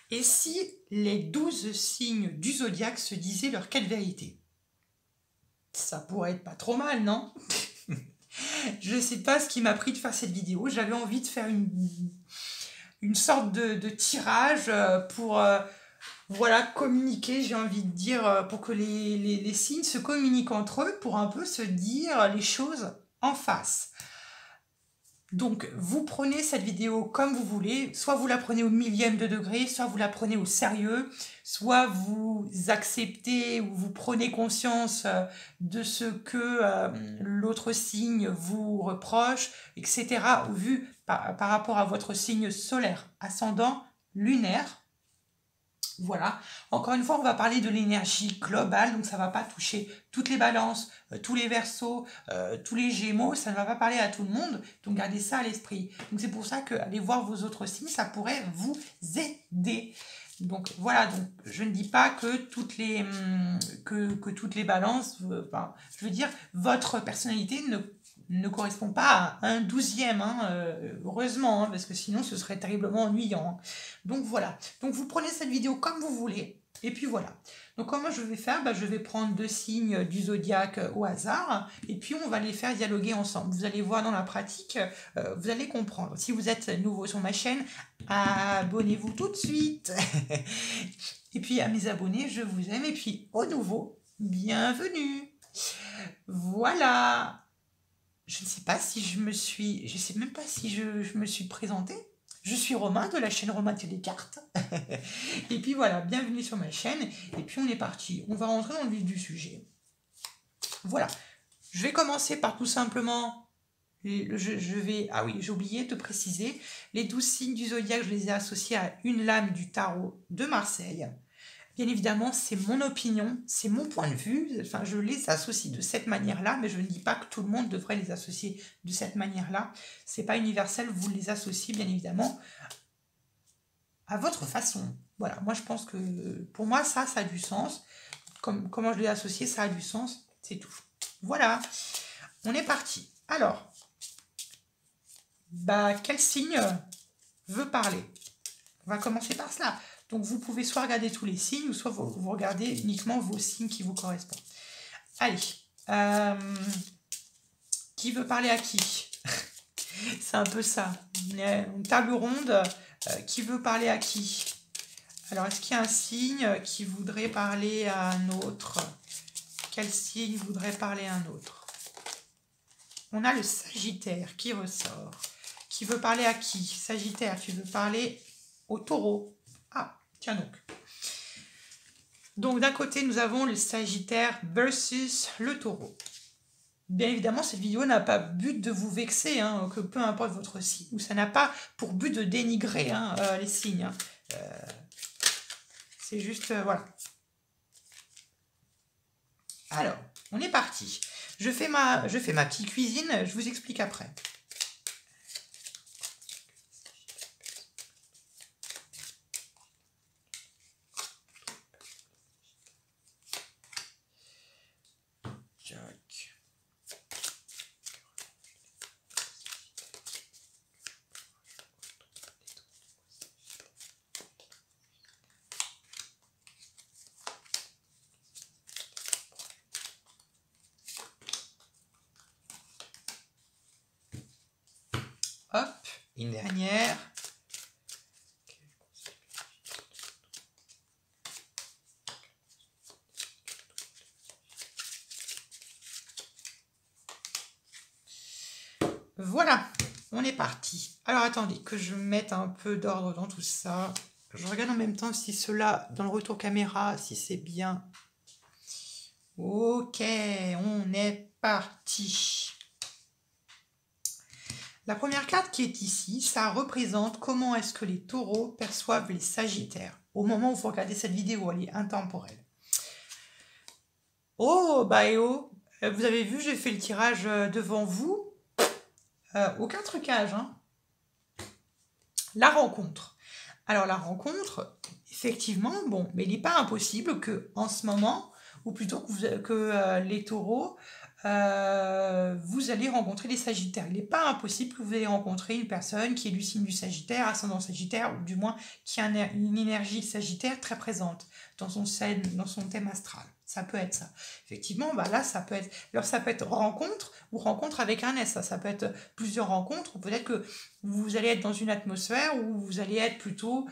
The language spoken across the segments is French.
Et si les 12 signes du zodiaque se disaient leur quelle vérité? Ça pourrait être pas trop mal, non? Je ne sais pas ce qui m'a pris de faire cette vidéo. J'avais envie de faire une sorte de tirage pour voilà, communiquer, j'ai envie de dire, pour que les signes se communiquent entre eux, pour un peu se dire les choses en face. Donc, vous prenez cette vidéo comme vous voulez, soit vous la prenez au millième de degré, soit vous la prenez au sérieux, soit vous acceptez ou vous prenez conscience de ce que l'autre signe vous reproche, etc., vu par rapport à votre signe solaire, ascendant, lunaire. Voilà. Encore une fois, on va parler de l'énergie globale, donc ça ne va pas toucher toutes les balances, tous les verseaux, tous les gémeaux, ça ne va pas parler à tout le monde, donc gardez ça à l'esprit. Donc c'est pour ça que aller voir vos autres signes, ça pourrait vous aider. Donc voilà, donc je ne dis pas que toutes les, que toutes les balances, enfin, je veux dire, votre personnalité ne correspond pas à un 12e, hein, heureusement, hein, parce que sinon ce serait terriblement ennuyant. Hein. Donc voilà, donc vous prenez cette vidéo comme vous voulez, et puis voilà. Donc comment je vais faire? Je vais prendre 2 signes du zodiaque au hasard, et puis on va les faire dialoguer ensemble. Vous allez voir dans la pratique, vous allez comprendre. Si vous êtes nouveau sur ma chaîne, abonnez-vous tout de suite. Et puis à mes abonnés, je vous aime, et puis aux nouveaux, bienvenue. Voilà. Je ne sais pas si je sais même pas si je me suis présentée. Je suis Romain de la chaîne Romain Télécarte. Et puis voilà, bienvenue sur ma chaîne. Et puis on est parti. On va rentrer dans le vif du sujet. Voilà. Je vais commencer par tout simplement. Ah oui, j'ai oublié de préciser. Les 12 signes du zodiaque, je les ai associés à une lame du tarot de Marseille. Bien évidemment, c'est mon opinion, c'est mon point de vue. Enfin, je les associe de cette manière-là, mais je ne dis pas que tout le monde devrait les associer de cette manière-là. C'est pas universel, vous les associez bien évidemment à votre façon. Voilà, moi je pense que pour moi ça a du sens. Comment je l'ai associé, ça a du sens, c'est tout. Voilà, on est parti. Alors, quel signe veut parler? On va commencer par cela. Donc vous pouvez soit regarder tous les signes, ou soit vous regardez uniquement vos signes qui vous correspondent. Allez. Qui veut parler à qui? C'est un peu ça. Une table ronde. Qui veut parler à qui? Alors, est-ce qu'il y a un signe qui voudrait parler à un autre? Quel signe voudrait parler à un autre? On a le Sagittaire qui ressort. Qui veut parler à qui? Sagittaire, tu veux parler au Taureau? Ah, tiens donc. Donc d'un côté, nous avons le Sagittaire versus le Taureau. Bien évidemment, cette vidéo n'a pas but de vous vexer, hein, que peu importe votre signe, ou ça n'a pas pour but de dénigrer hein, les signes. Hein. C'est juste, voilà. Alors, on est parti. Je fais ma petite cuisine, je vous explique après. Hop, une dernière. Voilà, on est parti. Alors attendez, que je mette un peu d'ordre dans tout ça. Je regarde en même temps si cela, dans le retour caméra, si c'est bien. Ok, on est parti. La première carte qui est ici, ça représente comment est-ce que les taureaux perçoivent les sagittaires. Au moment où vous regardez cette vidéo, elle est intemporelle. Oh, vous avez vu, j'ai fait le tirage devant vous. Aucun trucage, hein. La rencontre. Alors la rencontre, effectivement, bon, mais il n'est pas impossible que en ce moment, ou plutôt que les taureaux vous allez rencontrer des Sagittaires. Il n'est pas impossible que vous ayez rencontré une personne qui est du signe du Sagittaire, ascendant Sagittaire, ou du moins qui a une énergie Sagittaire très présente dans son thème astral. Ça peut être ça. Effectivement, bah là, ça peut être. Alors, ça peut être rencontre ou rencontre avec un S. Ça peut être plusieurs rencontres, ou peut-être que vous allez être dans une atmosphère où vous allez être plutôt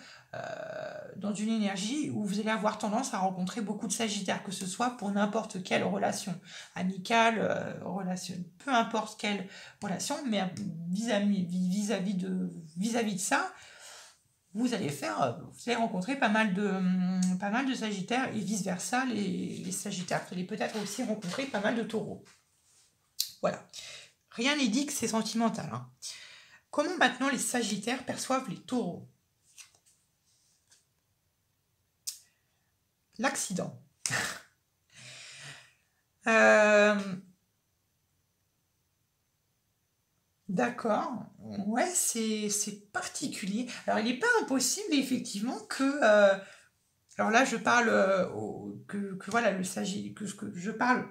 dans une énergie où vous allez avoir tendance à rencontrer beaucoup de Sagittaires, que ce soit pour n'importe quelle relation, amicale, relation, peu importe quelle relation, mais vis-à-vis de ça, vous allez rencontrer pas mal de Sagittaires et vice-versa, les Sagittaires, vous allez peut-être aussi rencontrer pas mal de Taureaux. Voilà. Rien n'est dit que c'est sentimental. Hein. Comment maintenant les Sagittaires perçoivent les Taureaux? L'accident. D'accord. Ouais, c'est particulier. Alors, il n'est pas impossible, effectivement, que... alors là, je parle que voilà, que je parle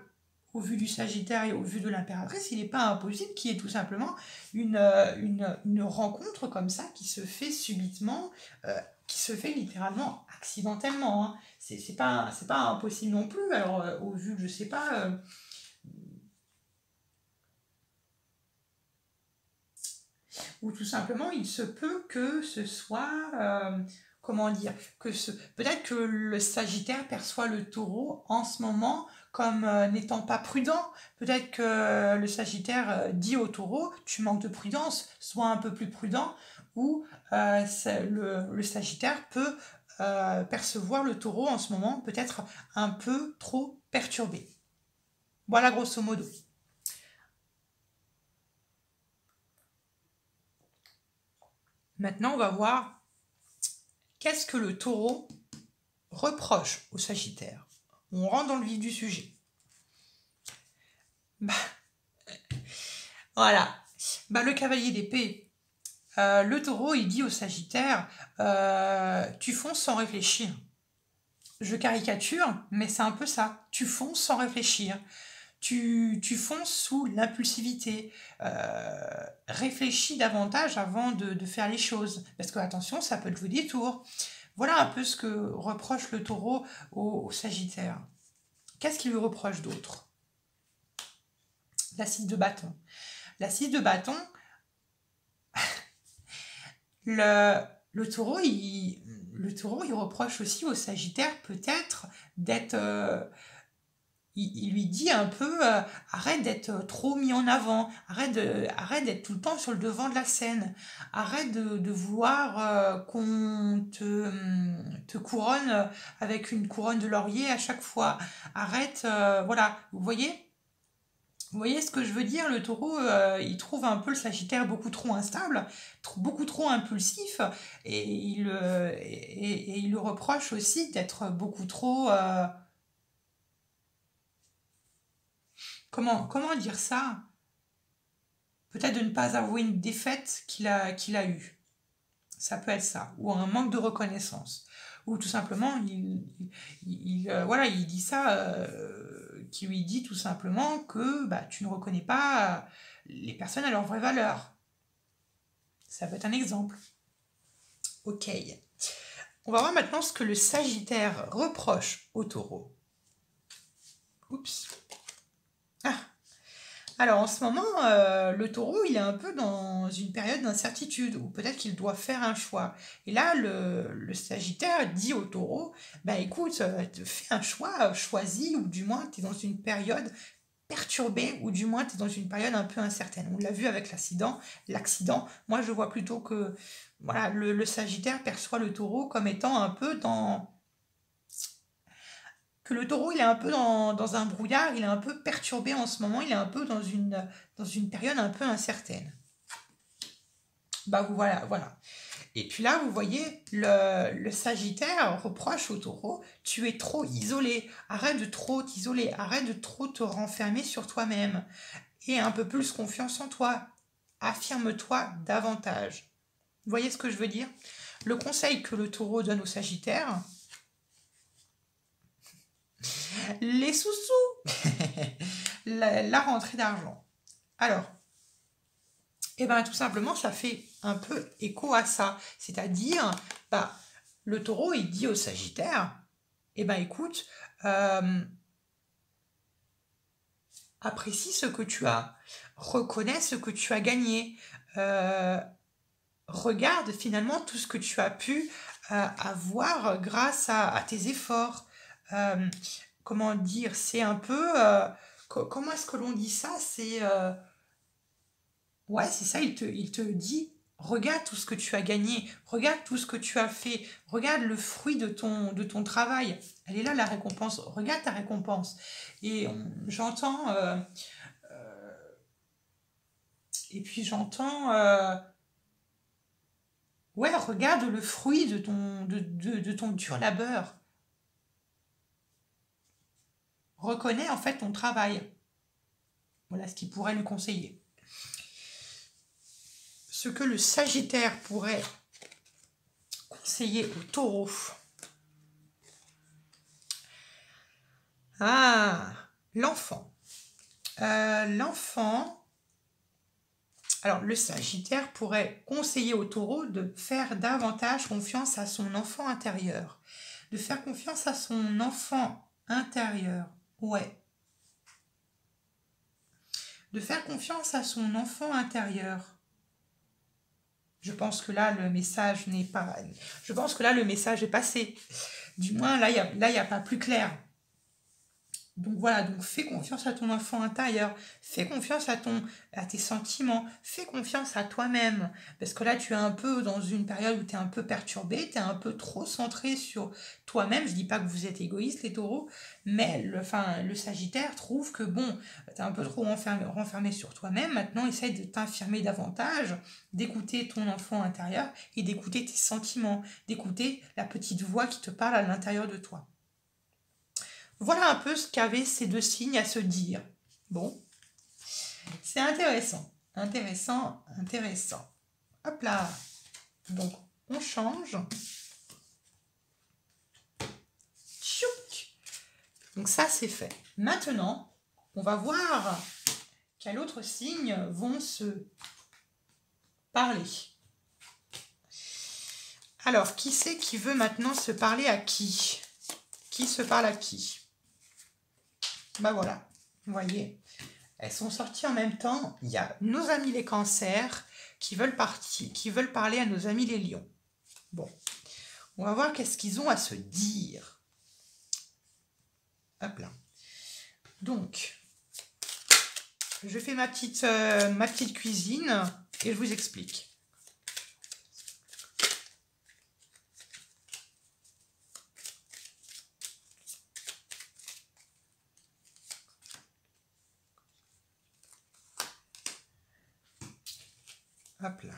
au vu du Sagittaire et au vu de l'impératrice, il n'est pas impossible qu'il y ait tout simplement une rencontre comme ça qui se fait subitement, qui se fait littéralement accidentellement. Hein. C'est pas impossible non plus. Alors, au vu, je sais pas. Ou tout simplement, il se peut que ce soit. Comment dire, peut-être que le Sagittaire perçoit le Taureau en ce moment comme n'étant pas prudent. Peut-être que le Sagittaire dit au Taureau, tu manques de prudence, sois un peu plus prudent, ou le Sagittaire peut percevoir le Taureau en ce moment peut-être un peu trop perturbé. Voilà grosso modo. Maintenant, on va voir qu'est-ce que le Taureau reproche au Sagittaire. On rentre dans le vif du sujet. Voilà. Le cavalier d'épée. Le Taureau, il dit au Sagittaire, tu fonces sans réfléchir. Je caricature, mais c'est un peu ça. Tu fonces sans réfléchir. Tu fonces sous l'impulsivité. Réfléchis davantage avant de faire les choses. Parce que, attention, ça peut te jouer des tours. Voilà un peu ce que reproche le Taureau au Sagittaire. Qu'est-ce qu'il lui reproche d'autre? La 6 de bâton. La 6 de bâton, le Taureau, il reproche aussi au Sagittaire peut-être d'être... il lui dit un peu, arrête d'être trop mis en avant, arrête d'être tout le temps sur le devant de la scène, arrête de vouloir qu'on te couronne avec une couronne de laurier à chaque fois, arrête, voilà, vous voyez? Vous voyez ce que je veux dire? Le Taureau, il trouve un peu le Sagittaire beaucoup trop instable, beaucoup trop impulsif, et il le reproche aussi d'être beaucoup trop... comment dire ça? Peut-être de ne pas avouer une défaite qu'il a eue. Ça peut être ça. Ou un manque de reconnaissance. Ou tout simplement, voilà, il dit ça, qui lui dit tout simplement que tu ne reconnais pas les personnes à leur vraie valeur. Ça peut être un exemple. Ok. On va voir maintenant ce que le Sagittaire reproche au Taureau. Oups. Ah. Alors en ce moment, le Taureau, il est un peu dans une période d'incertitude, ou peut-être qu'il doit faire un choix. Et là, le Sagittaire dit au Taureau, écoute, fais un choix, choisis, ou du moins tu es dans une période perturbée, ou du moins tu es dans une période un peu incertaine. On l'a vu avec l'accident. Moi je vois plutôt que voilà, le Sagittaire perçoit le Taureau comme étant un peu dans... que le Taureau, il est un peu dans un brouillard, il est un peu perturbé en ce moment, il est un peu dans une période un peu incertaine. Voilà. Et puis là, vous voyez, le Sagittaire reproche au Taureau, tu es trop isolé, arrête de trop t'isoler, arrête de trop te renfermer sur toi-même, et un peu plus confiance en toi, affirme-toi davantage. Vous voyez ce que je veux dire? Le conseil que le Taureau donne au Sagittaire... Les sous-sous. la rentrée d'argent. Alors, eh ben, tout simplement, ça fait un peu écho à ça. C'est-à-dire, bah, le taureau, il dit au Sagittaire, eh ben, écoute, apprécie ce que tu as, reconnais ce que tu as gagné, regarde finalement tout ce que tu as pu avoir grâce à tes efforts. Comment dire, c'est un peu... comment est-ce que l'on dit ça? C'est... ouais, c'est ça, il te dit, regarde tout ce que tu as gagné, regarde tout ce que tu as fait, regarde le fruit de ton travail. Elle est là, la récompense. Regarde ta récompense. Et j'entends... et puis j'entends... ouais, regarde le fruit de ton dur labeur. Reconnais en fait ton travail. Voilà ce qu'il pourrait lui conseiller. Ce que le Sagittaire pourrait conseiller au Taureau. Ah, l'enfant. L'enfant. Alors, le Sagittaire pourrait conseiller au Taureau de faire davantage confiance à son enfant intérieur. De faire confiance à son enfant intérieur. Ouais. De faire confiance à son enfant intérieur. Je pense que là, le message n'est pas... Je pense que là, le message est passé. Du moins, là, il n'y a pas plus clair. Donc voilà, donc fais confiance à ton enfant intérieur, fais confiance à tes sentiments, fais confiance à toi-même. Parce que là, tu es un peu dans une période où tu es un peu perturbé, tu es un peu trop centré sur toi-même. Je dis pas que vous êtes égoïstes, les taureaux, mais le Sagittaire trouve que bon, tu es un peu trop renfermé sur toi-même. Maintenant, essaye de t'affirmer davantage, d'écouter ton enfant intérieur et d'écouter tes sentiments, d'écouter la petite voix qui te parle à l'intérieur de toi. Voilà un peu ce qu'avaient ces deux signes à se dire. Bon, c'est intéressant, intéressant, intéressant. Hop là. Donc, on change. Tchouk. Donc ça, c'est fait. Maintenant, on va voir quels autres signes vont se parler. Alors, qui c'est qui veut maintenant se parler à qui? Qui se parle à qui? Bah voilà, vous voyez, elles sont sorties en même temps. Il y a nos amis les cancers qui veulent parler à nos amis les lions. Bon, on va voir qu'est-ce qu'ils ont à se dire. Hop là. Donc, je fais ma petite cuisine et je vous explique. Hop là.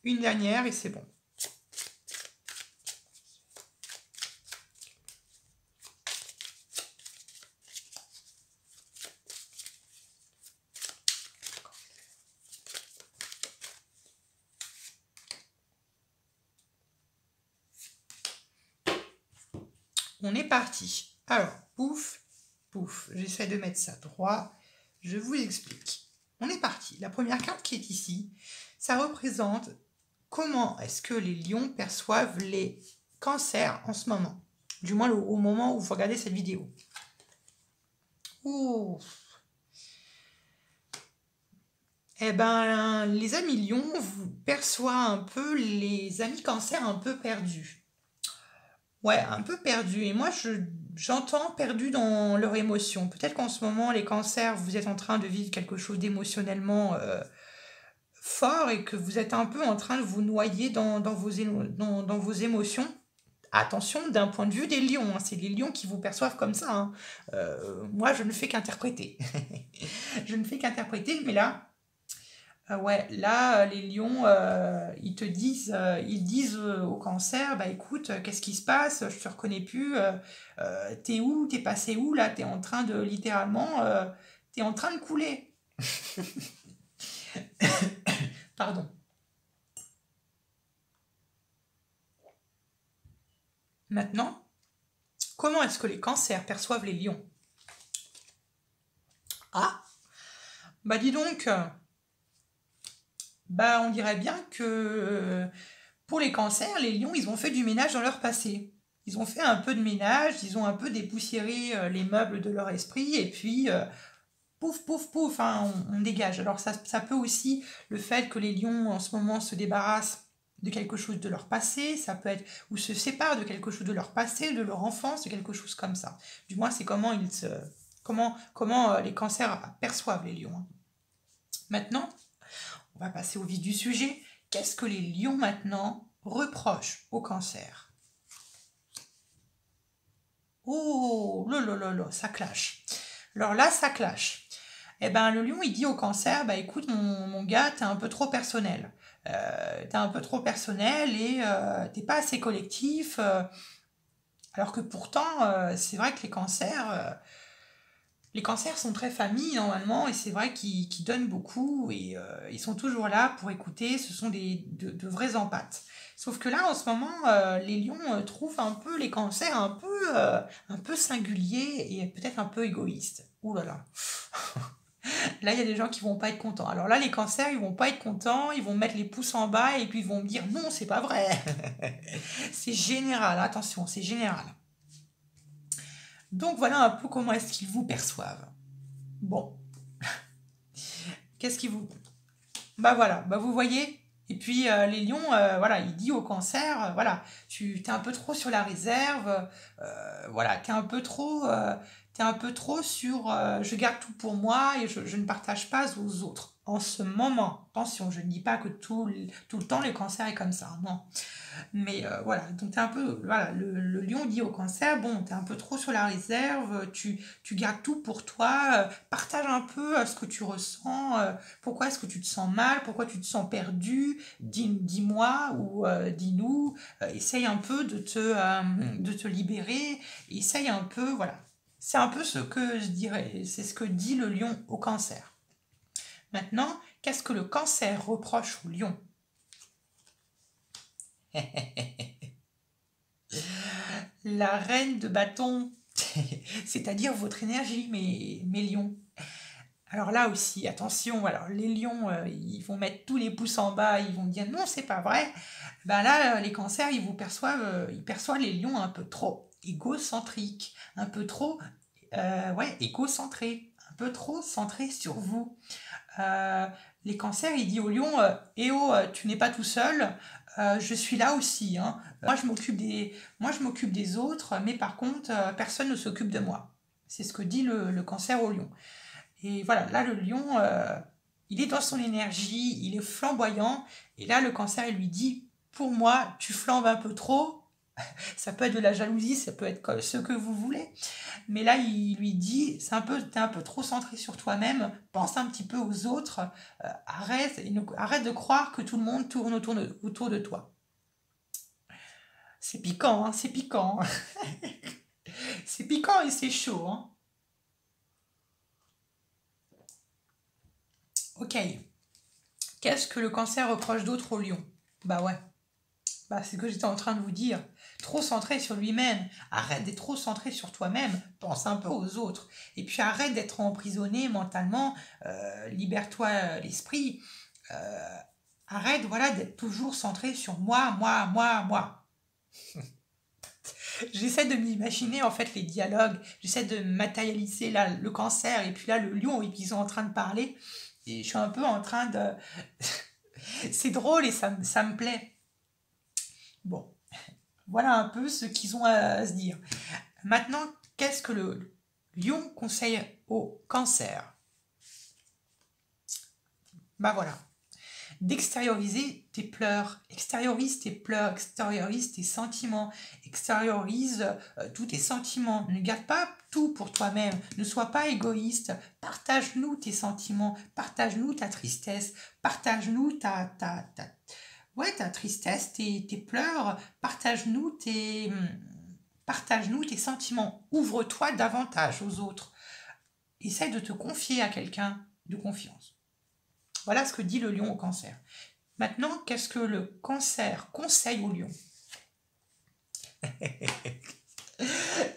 Une dernière et c'est bon. On est parti. Alors, pouf, pouf. J'essaie de mettre ça droit. Je vous explique. On est parti. La première carte qui est ici, ça représente comment est-ce que les lions perçoivent les cancers en ce moment. Du moins au moment où vous regardez cette vidéo. Ouh. Eh ben, les amis lions, vous perçoivent un peu les amis cancers un peu perdus. Ouais, un peu perdus. Et moi, j'entends perdus dans leur émotion. Peut-être qu'en ce moment, les cancers, vous êtes en train de vivre quelque chose d'émotionnellement fort et que vous êtes un peu en train de vous noyer dans vos émotions. Attention, d'un point de vue des lions, hein, c'est les lions qui vous perçoivent comme ça. Hein. Moi, je ne fais qu'interpréter. Je ne fais qu'interpréter, mais là, Ouais, là, les lions, ils disent au cancer, bah écoute, qu'est-ce qui se passe? Je te reconnais plus. T'es où? T'es passé où là? T'es en train de littéralement, t'es en train de couler. Pardon. Maintenant, comment est-ce que les cancers perçoivent les lions? Ah, bah dis donc, bah on dirait bien que pour les cancers, les lions, ils ont fait du ménage dans leur passé. Ils ont fait un peu de ménage, ils ont un peu dépoussiéré les meubles de leur esprit, et puis pouf, pouf, pouf, hein, on dégage. Alors ça peut aussi, le fait que les lions en ce moment se débarrassent de quelque chose de leur passé, ça peut être, ou se séparent de quelque chose de leur passé, de leur enfance, de quelque chose comme ça. Du moins, c'est comment les cancers perçoivent les lions, hein. Maintenant, on va passer au vif du sujet. Qu'est-ce que les lions maintenant reprochent au cancer? Oh, là, ça clash. Alors là, ça clash. Eh ben, le lion, il dit au cancer, bah écoute, mon gars, t'es un peu trop personnel. T'es un peu trop personnel et t'es pas assez collectif. Alors que pourtant, c'est vrai que les cancers sont très familles normalement et c'est vrai qu'ils donnent beaucoup et ils sont toujours là pour écouter. Ce sont de vrais empathes. Sauf que là, en ce moment, les lions trouvent un peu les cancers un peu singuliers et peut-être un peu égoïstes. Ouh là là. Là, il y a des gens qui vont pas être contents. Alors là, les cancers, ils vont pas être contents, ils vont mettre les pouces en bas et puis ils vont me dire non, c'est pas vrai. C'est général, attention, c'est général. Donc voilà un peu comment est-ce qu'ils vous perçoivent. Bon, qu'est-ce qu'ils vous... Bah voilà, bah vous voyez. Et puis les lions, voilà, il dit au cancer, voilà, tu t'es un peu trop sur la réserve, voilà, t'es un peu trop sur, je garde tout pour moi et je ne partage pas aux autres. En ce moment, attention, je ne dis pas que tout le temps le cancer est comme ça, non. Mais voilà, donc t'es un peu, voilà, le lion dit au cancer, bon, t'es un peu trop sur la réserve, tu gardes tout pour toi, partage un peu ce que tu ressens, pourquoi est-ce que tu te sens mal, pourquoi tu te sens perdu, dis-moi ou dis-nous, essaye un peu de te libérer, essaye un peu, voilà. C'est un peu ce que je dirais, c'est ce que dit le lion au cancer. Maintenant, qu'est-ce que le cancer reproche au lion? La reine de bâton, c'est-à-dire votre énergie, mes lions. Alors là aussi, attention, alors les lions, ils vont mettre tous les pouces en bas, ils vont dire non, c'est pas vrai. Ben là, les cancers, ils perçoivent les lions un peu trop égocentriques, un peu trop, ouais, égocentrés, un peu trop centrés sur vous. Euh, les cancers, il dit au lion, eh oh, tu n'es pas tout seul, je suis là aussi, hein. Moi, je m'occupe des autres, mais par contre, personne ne s'occupe de moi. C'est ce que dit le cancer au lion. Et voilà, là, le lion, il est dans son énergie, il est flamboyant, et là, le cancer, il lui dit, pour moi, tu flambes un peu trop. Ça peut être de la jalousie, ça peut être ce que vous voulez. Mais là, il lui dit, t'es un peu trop centré sur toi-même, pense un petit peu aux autres, arrête de croire que tout le monde tourne autour de toi. C'est piquant, hein, c'est piquant. C'est piquant et c'est chaud, hein. Ok. Qu'est-ce que le cancer reproche d'autre au lion? Bah ouais. Bah, c'est ce que j'étais en train de vous dire. Trop centré sur lui-même. Arrête d'être trop centré sur toi-même. Pense un peu aux autres. Et puis arrête d'être emprisonné mentalement. Libère-toi l'esprit. Euh, arrête, voilà, d'être toujours centré sur moi, moi, moi, moi. J'essaie de m'imaginer en fait les dialogues. J'essaie de matérialiser là, le cancer et puis là le lion et puis ils sont en train de parler. Et je suis un peu en train de... C'est drôle et ça me plaît. Bon, voilà un peu ce qu'ils ont à se dire. Maintenant, qu'est-ce que le lion conseille au cancer? Bah voilà. d'extérioriser tes pleurs. Extériorise tes pleurs, extériorise tes sentiments, extériorise tous tes sentiments. Ne garde pas tout pour toi-même, ne sois pas égoïste. Partage-nous tes sentiments, partage-nous ta tristesse, partage-nous ta tristesse, tes pleurs, partage-nous tes sentiments. Ouvre-toi davantage aux autres. Essaye de te confier à quelqu'un de confiance. Voilà ce que dit le lion au cancer. Maintenant, qu'est-ce que le cancer conseille au lion?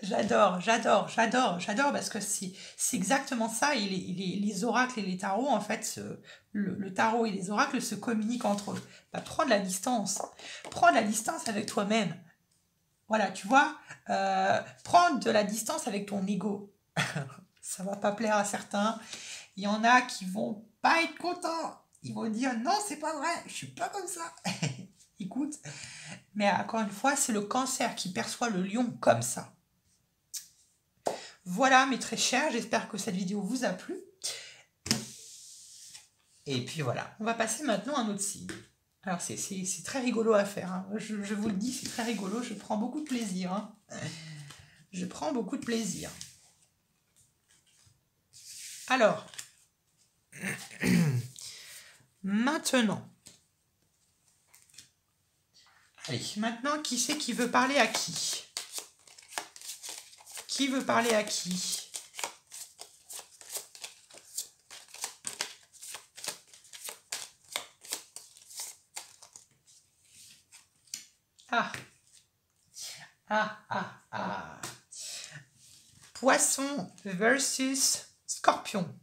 J'adore parce que c'est exactement ça. Et les oracles et les tarots, en fait, le tarot et les oracles se communiquent entre eux. Bah, prends de la distance. Prends de la distance avec toi-même. Voilà, tu vois, prendre de la distance avec ton ego. Ça va pas plaire à certains. Il y en a qui vont pas être contents. Ils vont dire non, c'est pas vrai, je suis pas comme ça. Écoute, mais encore une fois, c'est le cancer qui perçoit le lion comme ça. Voilà mes très chers, j'espère que cette vidéo vous a plu. Et puis voilà, on va passer maintenant à un autre signe. Alors c'est très rigolo à faire, hein. Je vous le dis, c'est très rigolo, je prends beaucoup de plaisir. Hein. Je prends beaucoup de plaisir. Alors, maintenant, qui c'est qui veut parler à qui? Qui veut parler à qui? Poisson versus Scorpion.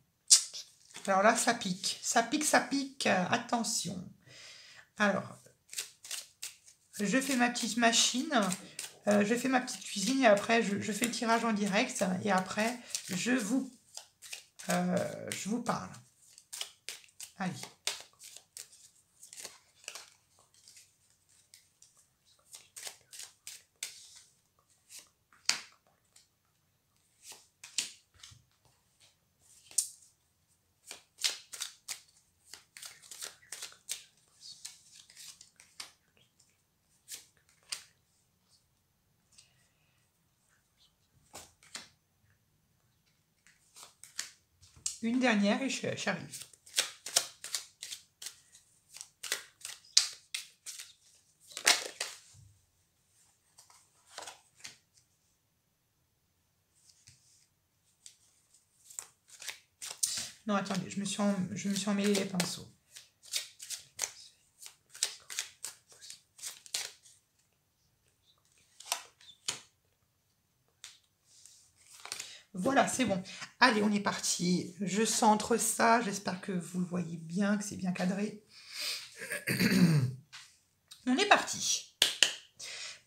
Alors là, ça pique. Ça pique. Attention. Alors, je fais ma petite machine. Je fais ma petite cuisine et après, je fais le tirage en direct. Et après, je vous parle. Allez. Une dernière et j'arrive. Non, attendez, je me suis emmêlé les pinceaux. Voilà, c'est bon. Allez, on est parti. Je centre ça. J'espère que vous le voyez bien, que c'est bien cadré. On est parti.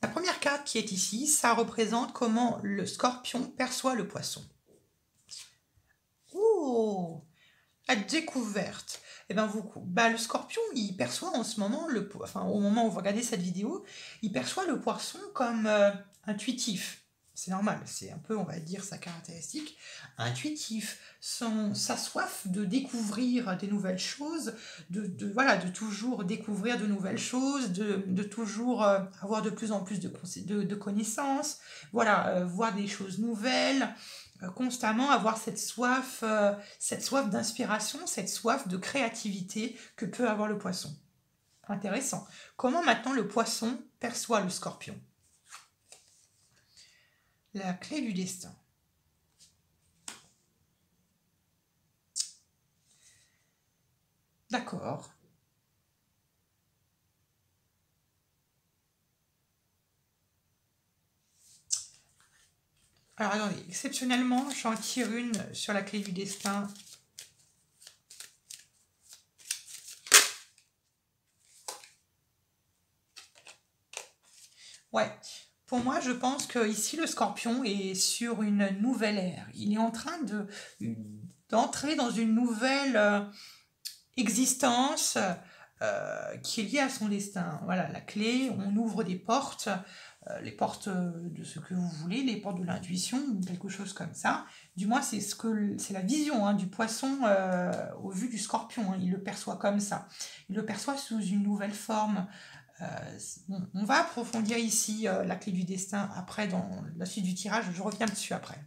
La première carte qui est ici, ça représente comment le scorpion perçoit le poisson. Oh, la découverte. Eh bien, le scorpion, il perçoit en ce moment, au moment où vous regardez cette vidéo, il perçoit le poisson comme intuitif. C'est normal, c'est un peu, on va dire, sa caractéristique. Intuitif, sa soif de découvrir des nouvelles choses, de toujours découvrir de nouvelles choses, de toujours avoir de plus en plus de connaissances, voilà, voir des choses nouvelles, constamment avoir cette soif d'inspiration, cette soif de créativité que peut avoir le poisson. Intéressant. Comment maintenant le poisson perçoit le scorpion? La clé du destin. D'accord. Alors attendez, exceptionnellement, j'en tire une sur la clé du destin. Ouais. Pour moi, je pense que ici le scorpion est sur une nouvelle ère. Il est en train d'entrer dans une nouvelle existence qui est liée à son destin. Voilà, la clé, on ouvre des portes, les portes de ce que vous voulez, les portes de l'intuition ou quelque chose comme ça. Du moins, c'est la vision hein, du poisson au vu du scorpion. Hein. Il le perçoit comme ça. Il le perçoit sous une nouvelle forme. On va approfondir ici la clé du destin après dans la suite du tirage. Je reviens dessus après.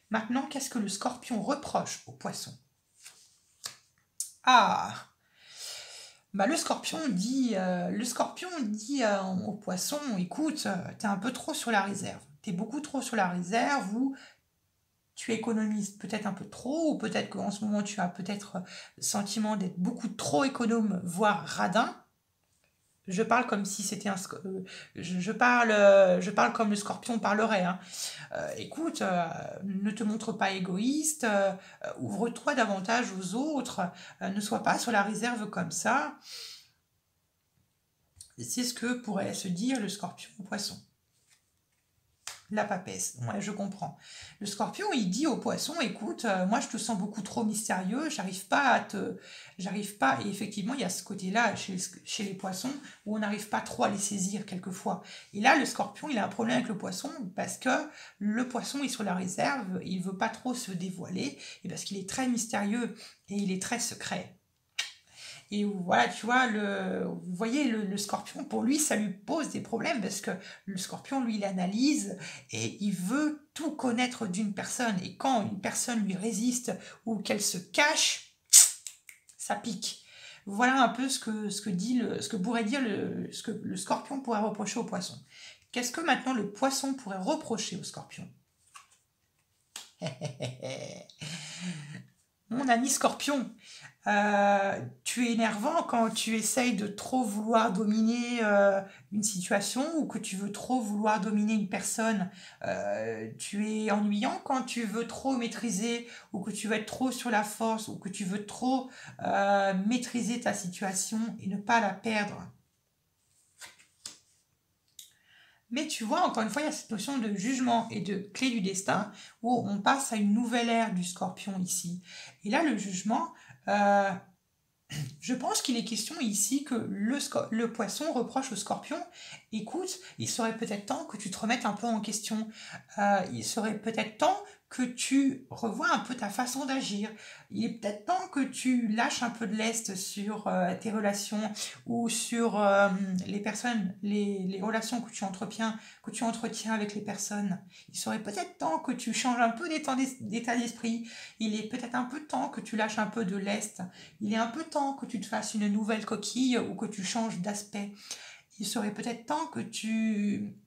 Maintenant, qu'est-ce que le scorpion reproche au poisson? Ah, bah, le scorpion dit au poisson, écoute, tu es un peu trop sur la réserve. Tu es beaucoup trop sur la réserve ou tu économises peut-être un peu trop ou peut-être qu'en ce moment tu as peut-être le sentiment d'être beaucoup trop économe, voire radin. Je parle comme si c'était je parle comme le scorpion parlerait. Hein. Écoute, ne te montre pas égoïste, ouvre-toi davantage aux autres, ne sois pas sur la réserve comme ça. C'est ce que pourrait se dire le scorpion au poisson. La papesse, ouais, je comprends. Le scorpion, il dit au poisson, écoute, moi je te sens beaucoup trop mystérieux, j'arrive pas, et effectivement, il y a ce côté-là chez les poissons, où on n'arrive pas trop à les saisir quelquefois. Et là, le scorpion, il a un problème avec le poisson, parce que le poisson est sur la réserve, il veut pas trop se dévoiler, et parce qu'il est très mystérieux, et il est très secret. Et voilà, tu vois, vous voyez, le scorpion, pour lui, ça lui pose des problèmes parce que le scorpion, lui, il analyse et il veut tout connaître d'une personne. Et quand une personne lui résiste ou qu'elle se cache, ça pique. Voilà un peu ce que pourrait dire ce que le scorpion pourrait reprocher au poisson. Qu'est-ce que maintenant le poisson pourrait reprocher au scorpion? Mon ami scorpion, tu es énervant quand tu essayes de trop vouloir dominer une situation ou que tu veux trop vouloir dominer une personne. Tu es ennuyant quand tu veux trop maîtriser ou que tu veux être trop sur la force ou que tu veux trop maîtriser ta situation et ne pas la perdre. Mais tu vois, encore une fois, il y a cette notion de jugement et de clé du destin où on passe à une nouvelle ère du scorpion ici. Et là, le jugement, je pense qu'il est question ici que le poisson reproche au scorpion, écoute, il serait peut-être temps que tu te remettes un peu en question. Il serait peut-être temps que tu revoies un peu ta façon d'agir. Il est peut-être temps que tu lâches un peu de lest sur tes relations ou sur les personnes, les relations que tu entretiens avec les personnes. Il serait peut-être temps que tu changes un peu d'état d'esprit. Il est peut-être un peu temps que tu lâches un peu de lest. Il est un peu temps que tu te fasses une nouvelle coquille ou que tu changes d'aspect. Il serait peut-être temps que tu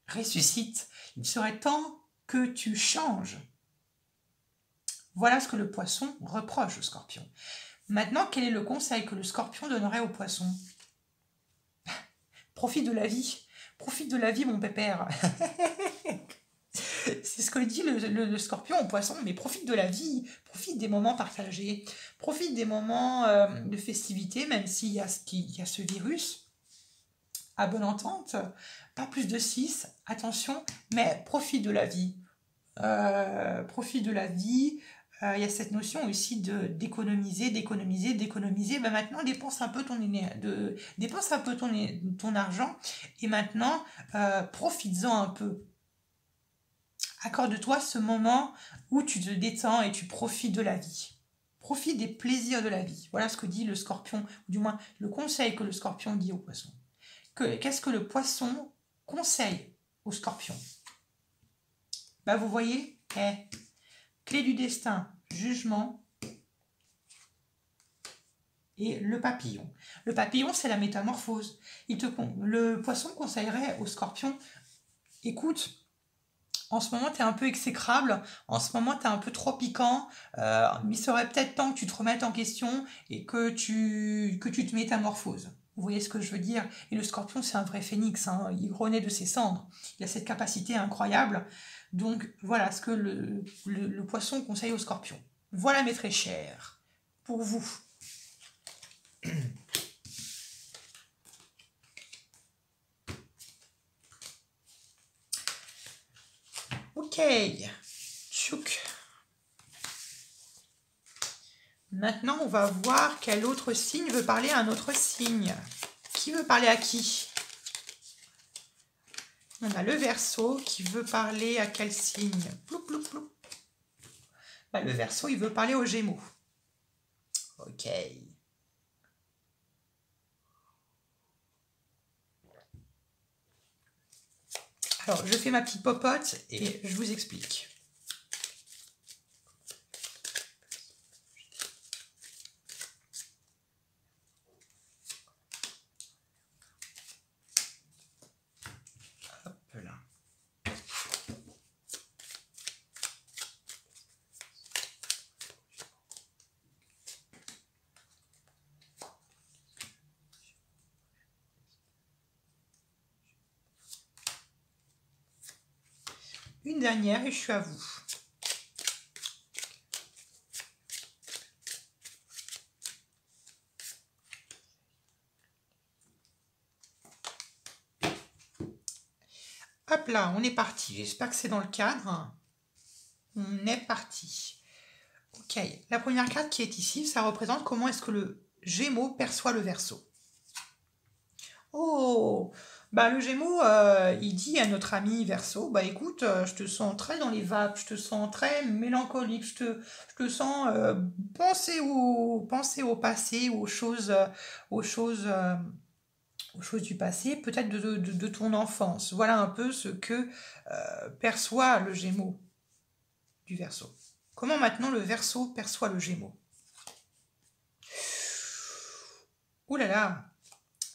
ressuscites. Il serait temps que tu changes. Voilà ce que le poisson reproche au scorpion. Maintenant, quel est le conseil que le scorpion donnerait au poisson? Profite de la vie. Profite de la vie, mon pépère. C'est ce que dit le scorpion au poisson, mais profite de la vie, profite des moments partagés, profite des moments de festivité, même s'il y a ce virus, à bonne entente, pas plus de 6, attention, mais profite de la vie. Profite de la vie. Il y a cette notion aussi d'économiser. Ben maintenant, dépense un peu ton argent et maintenant, profites-en un peu. Accorde-toi ce moment où tu te détends et tu profites de la vie. Profite des plaisirs de la vie. Voilà ce que dit le scorpion, ou du moins le conseil que le scorpion dit au poisson. Qu'est-ce que le poisson conseille au scorpion? Bah vous voyez, clé du destin, jugement et le papillon. Le papillon, c'est la métamorphose. Le poisson conseillerait au scorpion, écoute, en ce moment, tu es un peu exécrable, en ce moment, tu es un peu trop piquant, il serait peut-être temps que tu te remettes en question et que tu te métamorphoses. Vous voyez ce que je veux dire? Et le scorpion, c'est un vrai phénix, hein, il renaît de ses cendres. Il a cette capacité incroyable. Donc, voilà ce que le poisson conseille au scorpion. Voilà, mes très chers, pour vous. Ok, tchouk. Maintenant, on va voir quel autre signe veut parler à un autre signe. Qui veut parler à qui? On a le Verseau qui veut parler à quel signe? Ploup, ploup, ploup. Bah, le Verseau, il veut parler aux Gémeaux. Ok. Alors, je fais ma petite popote et je vous explique. Hop là. Une dernière et je suis à vous. Hop là, on est parti. J'espère que c'est dans le cadre. On est parti. Ok, la première carte qui est ici, ça représente comment est-ce que le Gémeaux perçoit le Verseau. Oh, bah le Gémeaux, il dit à notre ami Verseau, bah écoute, je te sens très dans les vapes, je te sens très mélancolique, je te sens penser au passé, aux choses, euh, aux choses du passé, peut-être de ton enfance. Voilà un peu ce que perçoit le Gémeaux du Verseau. Comment maintenant le Verseau perçoit le Gémeaux? Ouh là là,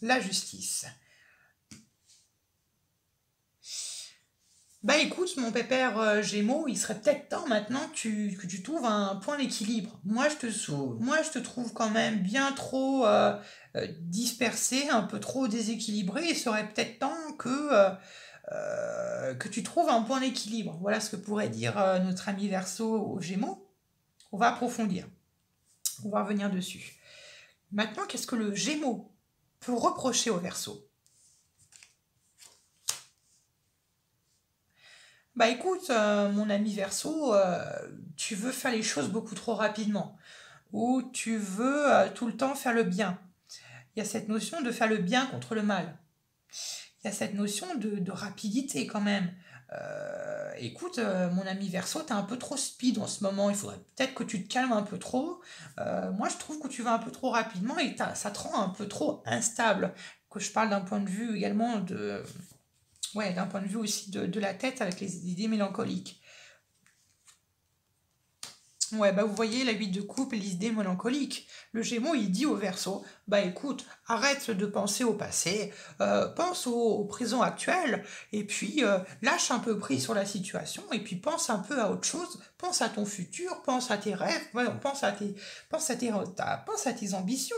la justice. Bah écoute, mon pépère Gémeaux, il serait peut-être temps maintenant que tu trouves un point d'équilibre. Moi, je te trouve quand même bien trop dispersé, un peu trop déséquilibré. Il serait peut-être temps que tu trouves un point d'équilibre. Voilà ce que pourrait dire notre ami Verseau aux Gémeaux. On va approfondir. On va revenir dessus. Maintenant, qu'est-ce que le Gémeaux peut reprocher au Verseau? Bah écoute, mon ami Verseau, tu veux faire les choses beaucoup trop rapidement, ou tu veux tout le temps faire le bien. Il y a cette notion de faire le bien contre le mal. Il y a cette notion de rapidité quand même. Écoute, mon ami Verseau, t'es un peu trop speed en ce moment. Il faudrait peut-être que tu te calmes un peu trop. Moi, je trouve que tu vas un peu trop rapidement et ça te rend un peu trop instable. Que je parle d'un point de vue également de, ouais, d'un point de vue aussi de la tête avec les idées mélancoliques. Ouais, bah vous voyez la 8 de coupe et l'idée mélancolique. Le Gémeaux, il dit au Verseau, bah écoute, arrête de penser au passé, pense au présent actuel, et puis lâche un peu prise sur la situation, et puis pense un peu à autre chose, pense à ton futur, pense à tes rêves, ouais, pense à tes ambitions.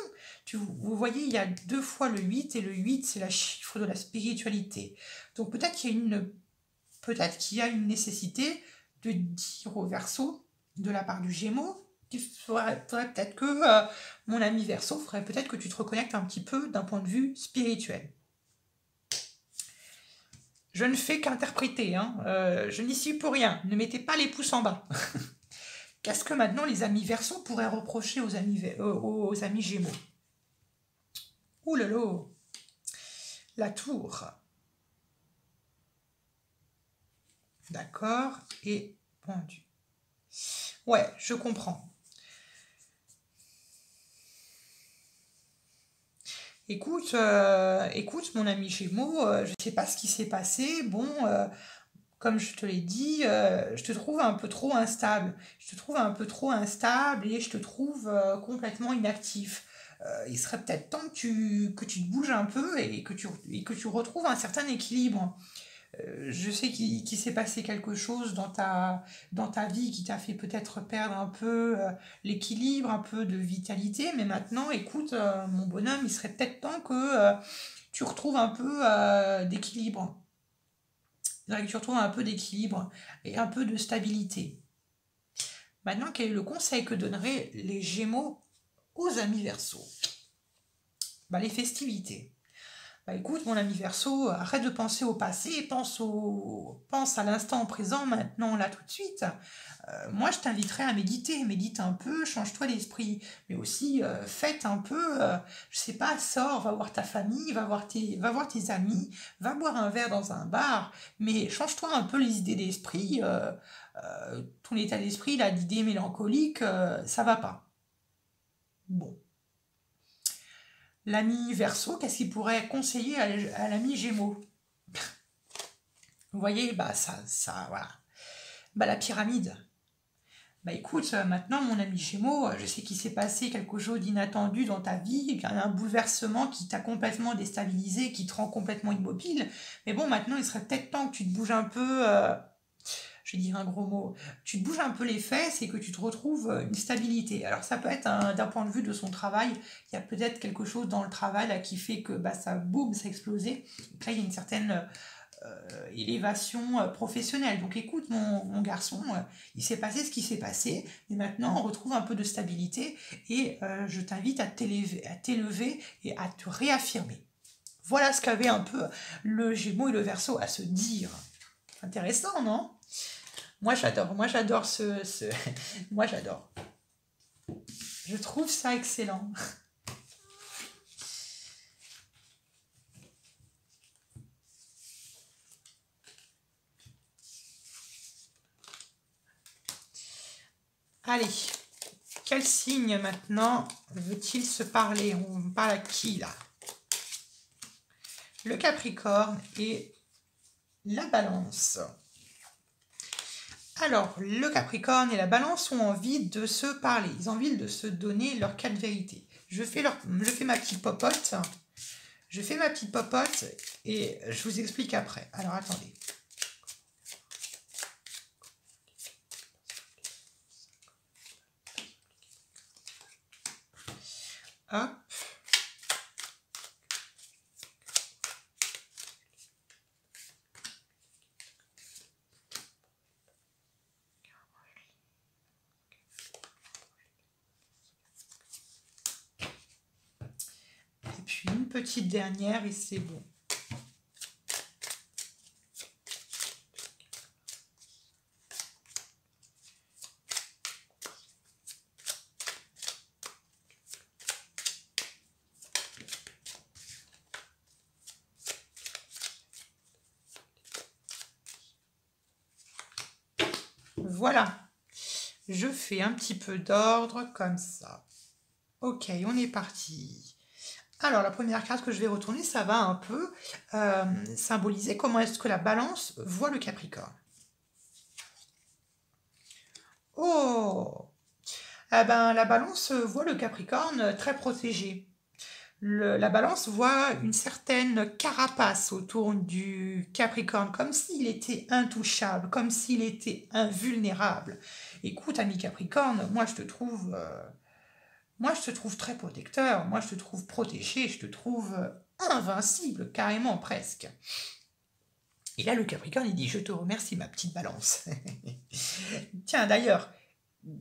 Vous voyez, il y a deux fois le 8 et le 8 c'est la chiffre de la spiritualité. Donc peut-être qu'il y a une nécessité de dire au Verseau, de la part du Gémeaux, faudrait peut-être que mon ami Verseau ferait peut-être que tu te reconnectes un petit peu d'un point de vue spirituel. Je ne fais qu'interpréter, hein. Je n'y suis pour rien. Ne mettez pas les pouces en bas. Qu'est-ce que maintenant les amis Verseau pourraient reprocher aux amis Gémeaux? Ouh là là, la tour. D'accord, et pendu. Ouais, je comprends. Écoute, mon ami Gémeaux, je ne sais pas ce qui s'est passé. Bon, comme je te l'ai dit, je te trouve un peu trop instable. Je te trouve un peu trop instable et je te trouve complètement inactif. Il serait peut-être temps que tu te bouges un peu et que tu retrouves un certain équilibre. Je sais qu'il s'est passé quelque chose dans ta vie qui t'a fait peut-être perdre un peu l'équilibre, un peu de vitalité, mais maintenant, écoute, mon bonhomme, il serait peut-être temps que tu retrouves un peu d'équilibre. Il faudrait que tu retrouves un peu d'équilibre et un peu de stabilité. Maintenant, quel est le conseil que donneraient les Gémeaux aux amis Verseau? Bah, les festivités. Bah écoute, mon ami Verseau, arrête de penser au passé, pense à l'instant présent, maintenant, là, tout de suite. Moi, je t'inviterais à méditer. Médite un peu, change-toi l'esprit. Mais aussi, fête un peu, je sais pas, sors, va voir ta famille, va voir tes amis, va boire un verre dans un bar. Mais change-toi un peu les idées d'esprit. Ton état d'esprit, là, d'idées mélancoliques, ça va pas. Bon. L'ami Verseau, qu'est-ce qu'il pourrait conseiller à l'ami Gémeaux? Vous voyez, bah ça, voilà. Bah la pyramide. Bah écoute, maintenant mon ami Gémeaux, je sais qu'il s'est passé quelque chose d'inattendu dans ta vie, qu'il y a un bouleversement qui t'a complètement déstabilisé, qui te rend complètement immobile. Mais bon, maintenant il serait peut-être temps que tu te bouges un peu, je vais dire un gros mot, tu te bouges un peu les fesses et que tu te retrouves une stabilité. Alors ça peut être d'un point de vue de son travail, il y a peut-être quelque chose dans le travail là, qui fait que bah, ça boum, ça a explosé. Donc là il y a une certaine élévation professionnelle. Donc écoute mon garçon, il s'est passé ce qui s'est passé, mais maintenant on retrouve un peu de stabilité et je t'invite à t'élever et à te réaffirmer. Voilà ce qu'avait un peu le Gémeaux et le Verseau à se dire. Intéressant, non? Moi j'adore moi j'adore. Je trouve ça excellent. Allez, quel signe maintenant veut-il se parler? On parle à qui là? Le Capricorne et la Balance. Alors, le Capricorne et la Balance ont envie de se parler. Ils ont envie de se donner leur quatre vérités. Je fais ma petite popote. Je fais ma petite popote et je vous explique après. Alors, attendez. Hop. Et puis une petite dernière et c'est bon. Voilà. Je fais un petit peu d'ordre comme ça. Ok, on est parti. Alors, la première carte que je vais retourner, ça va un peu symboliser comment est-ce que la Balance voit le Capricorne. Oh! Eh ben, la Balance voit le Capricorne très protégé. La Balance voit une certaine carapace autour du Capricorne, comme s'il était intouchable, comme s'il était invulnérable. Écoute, ami Capricorne, moi je te trouve très protecteur, moi je te trouve protégé, je te trouve invincible, carrément presque. Et là, le Capricorne, il dit, je te remercie, ma petite Balance. Tiens, d'ailleurs,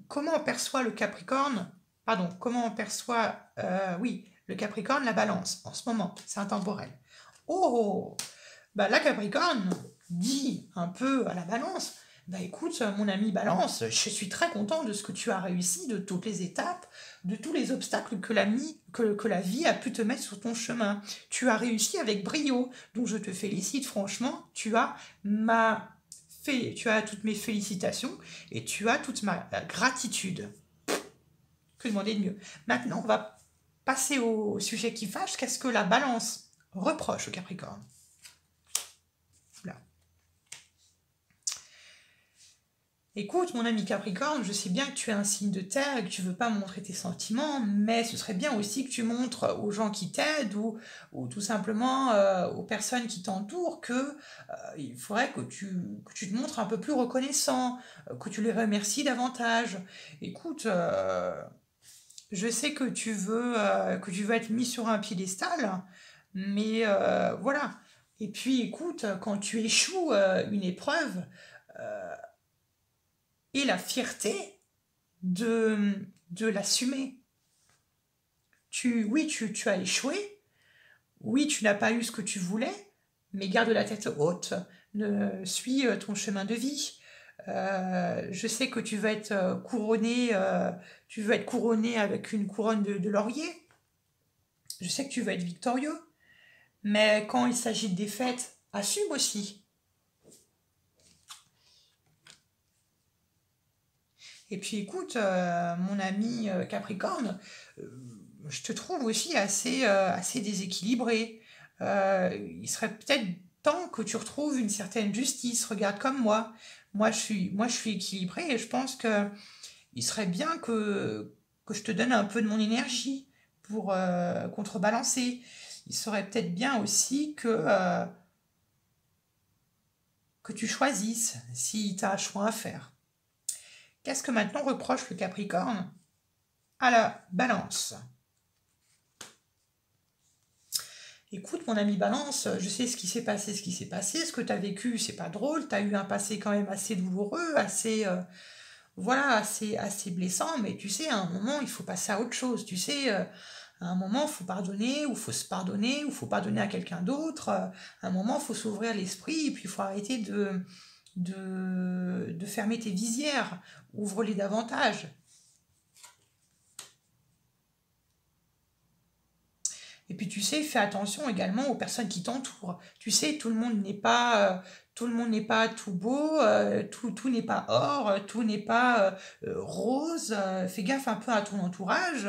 comment perçoit le Capricorne, pardon, comment perçoit, oui, le Capricorne la Balance en ce moment, c'est intemporel. Oh, bah la Capricorne dit un peu à la Balance, bah écoute, mon ami Balance, je suis très content de ce que tu as réussi, de toutes les étapes, de tous les obstacles que la vie a pu te mettre sur ton chemin. Tu as réussi avec brio, donc je te félicite franchement, tu as toutes mes félicitations et tu as toute ma gratitude. Que demander de mieux? Maintenant, on va passer au sujet qui fâche. Qu'est-ce que la Balance reproche au Capricorne? Là. Écoute, mon ami Capricorne, je sais bien que tu es un signe de terre et que tu veux pas montrer tes sentiments, mais ce serait bien aussi que tu montres aux gens qui t'aident ou tout simplement aux personnes qui t'entourent que il faudrait que tu te montres un peu plus reconnaissant, que tu les remercies davantage. Écoute, je sais que tu veux être mis sur un piédestal, mais voilà. Et puis écoute, quand tu échoues une épreuve, et la fierté de l'assumer. Oui, tu as échoué, Oui, tu n'as pas eu ce que tu voulais, mais garde la tête haute, suis ton chemin de vie. Je sais que tu veux être couronné avec une couronne de laurier. Je sais que tu veux être victorieux, mais quand il s'agit de défaite, assume aussi. Et puis écoute, mon ami Capricorne, je te trouve aussi assez déséquilibré. Il serait peut-être temps que tu retrouves une certaine justice. Regarde comme moi. Moi, je suis équilibré et je pense que il serait bien que je te donne un peu de mon énergie pour contrebalancer. Il serait peut-être bien aussi que tu choisisses si tu as un choix à faire. Qu'est-ce que maintenant reproche le Capricorne à la Balance? Écoute, mon ami Balance, je sais ce qui s'est passé, ce qui s'est passé. Ce que tu as vécu, c'est pas drôle. Tu as eu un passé quand même assez douloureux, assez blessant. Mais tu sais, à un moment, il faut passer à autre chose. Tu sais, à un moment, il faut pardonner, ou faut se pardonner, ou faut pardonner à quelqu'un d'autre. À un moment, il faut s'ouvrir l'esprit, et puis il faut arrêter de fermer tes visières. Ouvre-les davantage. Et puis tu sais, fais attention également aux personnes qui t'entourent. Tu sais, tout le monde n'est pas tout beau, tout n'est pas or, tout n'est pas rose. Fais gaffe un peu à ton entourage.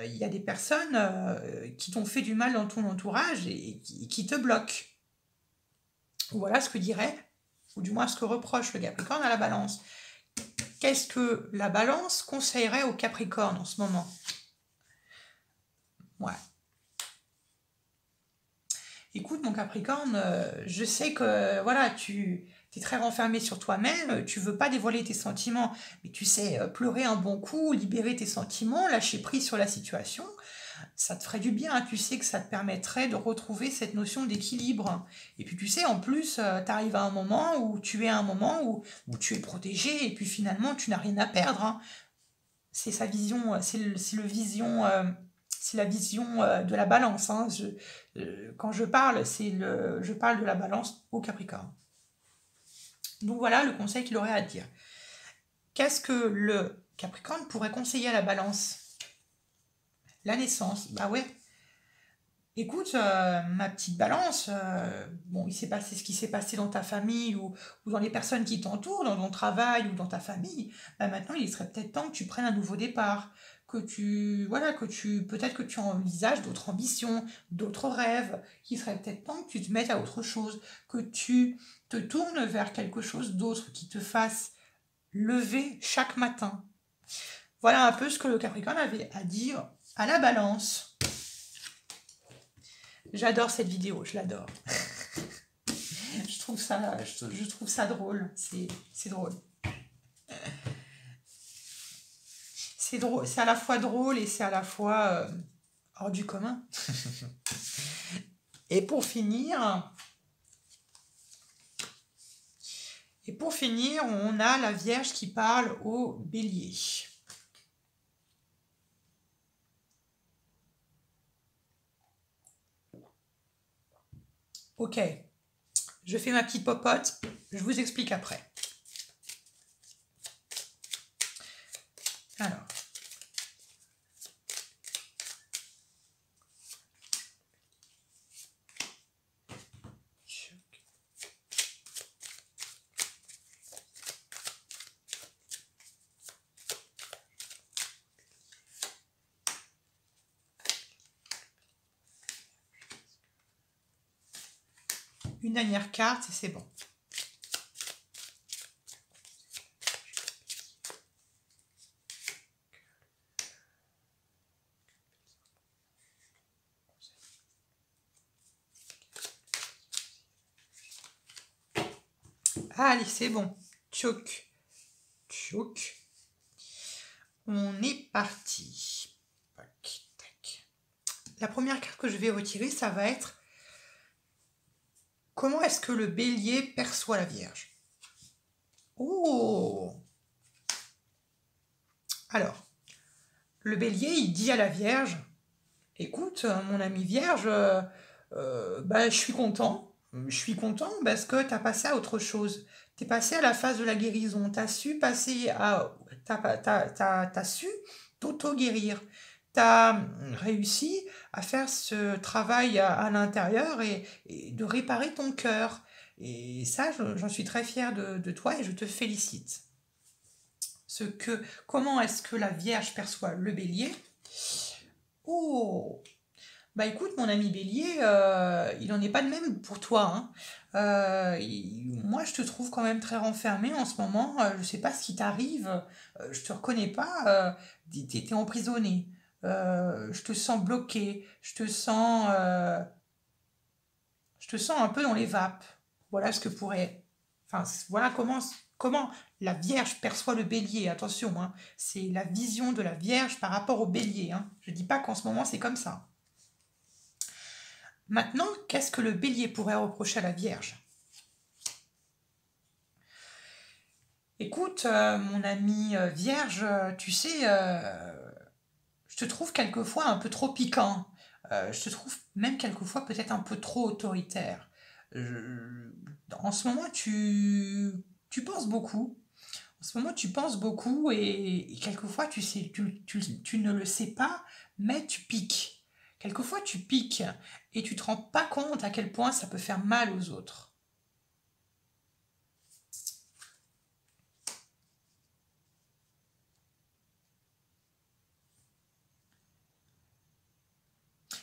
Il y a des personnes qui t'ont fait du mal dans ton entourage et qui te bloquent. Voilà ce que dirait, ou du moins ce que reproche le Capricorne à la Balance. Qu'est-ce que la Balance conseillerait au Capricorne en ce moment? Ouais. Écoute, mon Capricorne, je sais que voilà, tu es très renfermé sur toi-même, tu veux pas dévoiler tes sentiments, mais tu sais pleurer un bon coup, libérer tes sentiments, lâcher prise sur la situation, ça te ferait du bien, hein. Tu sais que ça te permettrait de retrouver cette notion d'équilibre. Et puis tu sais, en plus, tu arrives à un moment où tu es à un moment où tu es protégé et puis finalement tu n'as rien à perdre, hein. C'est sa vision, c'est la vision de la Balance, hein. Quand je parle, je parle de la Balance au Capricorne. Donc voilà le conseil qu'il aurait à dire. Qu'est-ce que le Capricorne pourrait conseiller à la Balance? La naissance. Bah ouais. Écoute, ma petite Balance, bon, il s'est passé ce qui s'est passé dans ta famille ou dans les personnes qui t'entourent, dans ton travail ou dans ta famille. Bah maintenant, il serait peut-être temps que tu prennes un nouveau départ, peut-être que tu envisages d'autres ambitions, d'autres rêves, qu'il serait peut-être temps que tu te mettes à autre chose, que tu te tournes vers quelque chose d'autre qui te fasse lever chaque matin. Voilà un peu ce que le Capricorne avait à dire à la Balance. J'adore cette vidéo, je l'adore. je trouve ça drôle. C'est drôle. C'est drôle. C'est à la fois drôle et c'est à la fois hors du commun. Et pour finir, on a la Vierge qui parle au Bélier. Ok, je fais ma petite popote, je vous explique après. Alors. Une dernière carte et c'est bon. Allez, c'est bon. Tchouk. Tchouk. On est parti. La première carte que je vais retirer, ça va être comment est-ce que le Bélier perçoit la Vierge? Oh! Alors, le Bélier, il dit à la Vierge, Écoute, mon ami vierge, bah, je suis content. Je suis content parce que tu as passé à autre chose. Tu es passé à la phase de la guérison. Tu as su passer à... T'as su t'auto-guérir. Tu as réussi à faire ce travail à l'intérieur et de réparer ton cœur. Et ça, j'en suis très fière de toi et je te félicite. Comment est-ce que la Vierge perçoit le bélier? Oh, bah écoute, mon ami Bélier, il n'en est pas de même pour toi, hein. Moi, je te trouve quand même très renfermé en ce moment. Je sais pas ce qui t'arrive. Je te reconnais pas. T'es emprisonné. Je te sens bloqué. Je te sens un peu dans les vapes. Voilà ce que pourrait. Enfin, voilà comment la Vierge perçoit le Bélier. Attention, hein. C'est la vision de la Vierge par rapport au Bélier, hein. Je dis pas qu'en ce moment c'est comme ça. Maintenant, qu'est-ce que le Bélier pourrait reprocher à la Vierge? Écoute, mon ami Vierge, tu sais, je te trouve quelquefois un peu trop piquant. Je te trouve même quelquefois peut-être un peu trop autoritaire. Je- En ce moment, tu penses beaucoup. En ce moment, tu penses beaucoup et quelquefois, tu sais, tu ne le sais pas, mais tu piques. Quelquefois, tu piques et tu te rends pas compte à quel point ça peut faire mal aux autres.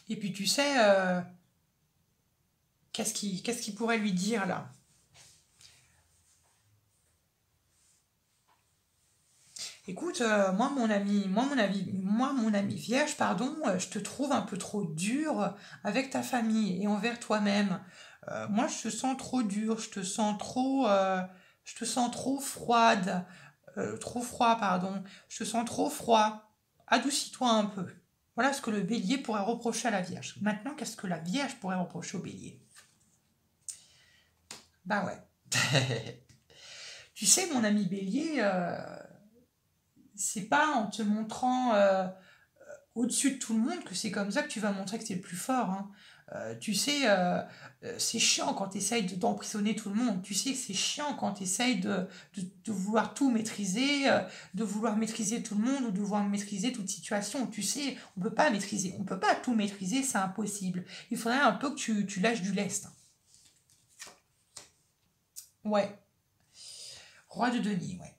Et puis, tu sais, qu'est-ce qu'il pourrait lui dire là? Écoute, moi, mon ami vierge, pardon, je te trouve un peu trop dur avec ta famille et envers toi-même. Moi, je te sens trop dur, je te sens trop froide, trop froid, pardon. Je te sens trop froid. Adoucis-toi un peu. Voilà ce que le bélier pourrait reprocher à la Vierge. Maintenant, qu'est-ce que la Vierge pourrait reprocher au bélier? Bah ouais. Tu sais, mon ami bélier, c'est pas en te montrant au-dessus de tout le monde que c'est comme ça que tu vas montrer que tu es le plus fort, hein. Tu sais, c'est chiant quand tu essayes d'emprisonner tout le monde. Tu sais que c'est chiant quand tu essayes de vouloir tout maîtriser, de vouloir maîtriser tout le monde ou de vouloir maîtriser toute situation. Tu sais, on peut pas tout maîtriser, c'est impossible. Il faudrait un peu que tu lâches du lest. Ouais, roi de denier, ouais.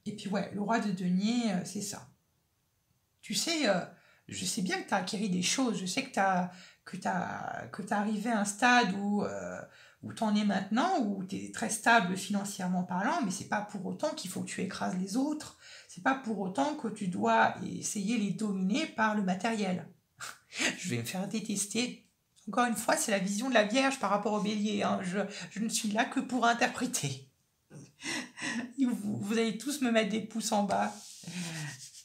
Et puis ouais, le roi de denier, c'est ça. Tu sais, je sais bien que tu as acquis des choses, je sais que t'as arrivé à un stade où tu en es maintenant, où tu es très stable financièrement parlant, mais c'est pas pour autant qu'il faut que tu écrases les autres, c'est pas pour autant que tu dois essayer les dominer par le matériel. Je vais me faire détester. Encore une fois, c'est la vision de la Vierge par rapport au bélier, hein. Je ne suis là que pour interpréter. Vous allez tous me mettre des pouces en bas.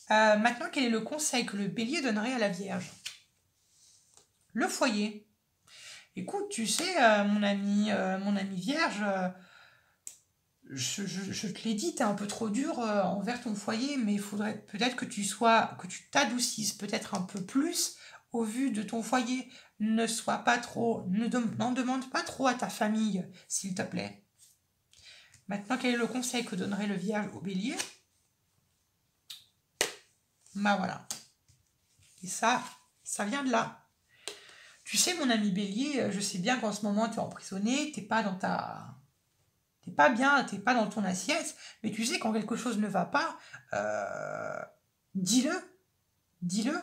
Maintenant, quel est le conseil que le bélier donnerait à la Vierge? Le foyer. Écoute, tu sais, mon ami Vierge, je te l'ai dit, t'es un peu trop dur envers ton foyer, mais il faudrait peut-être que tu t'adoucisses peut-être un peu plus au vu de ton foyer. Ne sois pas trop, n'en demande pas trop à ta famille, s'il te plaît. Maintenant, quel est le conseil que donnerait le Vierge au bélier? Bah voilà. Et ça vient de là. Tu sais, mon ami Bélier, je sais bien qu'en ce moment, tu es emprisonné, t'es pas bien, t'es pas dans ton assiette, mais tu sais, quand quelque chose ne va pas, dis-le, dis-le.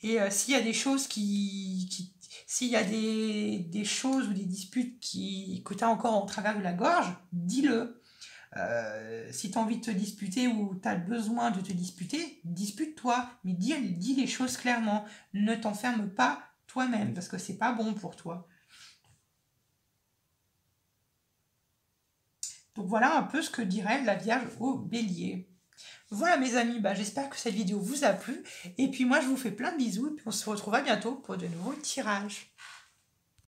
Et s'il y a des choses s'il y a des choses ou des disputes que tu as encore en travers de la gorge, dis-le. Si tu as envie de te disputer ou tu as besoin de te disputer, dispute-toi, mais dis les choses clairement. Ne t'enferme pas toi-même parce que c'est pas bon pour toi. Donc voilà un peu ce que dirait la Vierge au Bélier. Voilà mes amis, bah, j'espère que cette vidéo vous a plu. Et puis moi je vous fais plein de bisous et puis on se retrouvera bientôt pour de nouveaux tirages.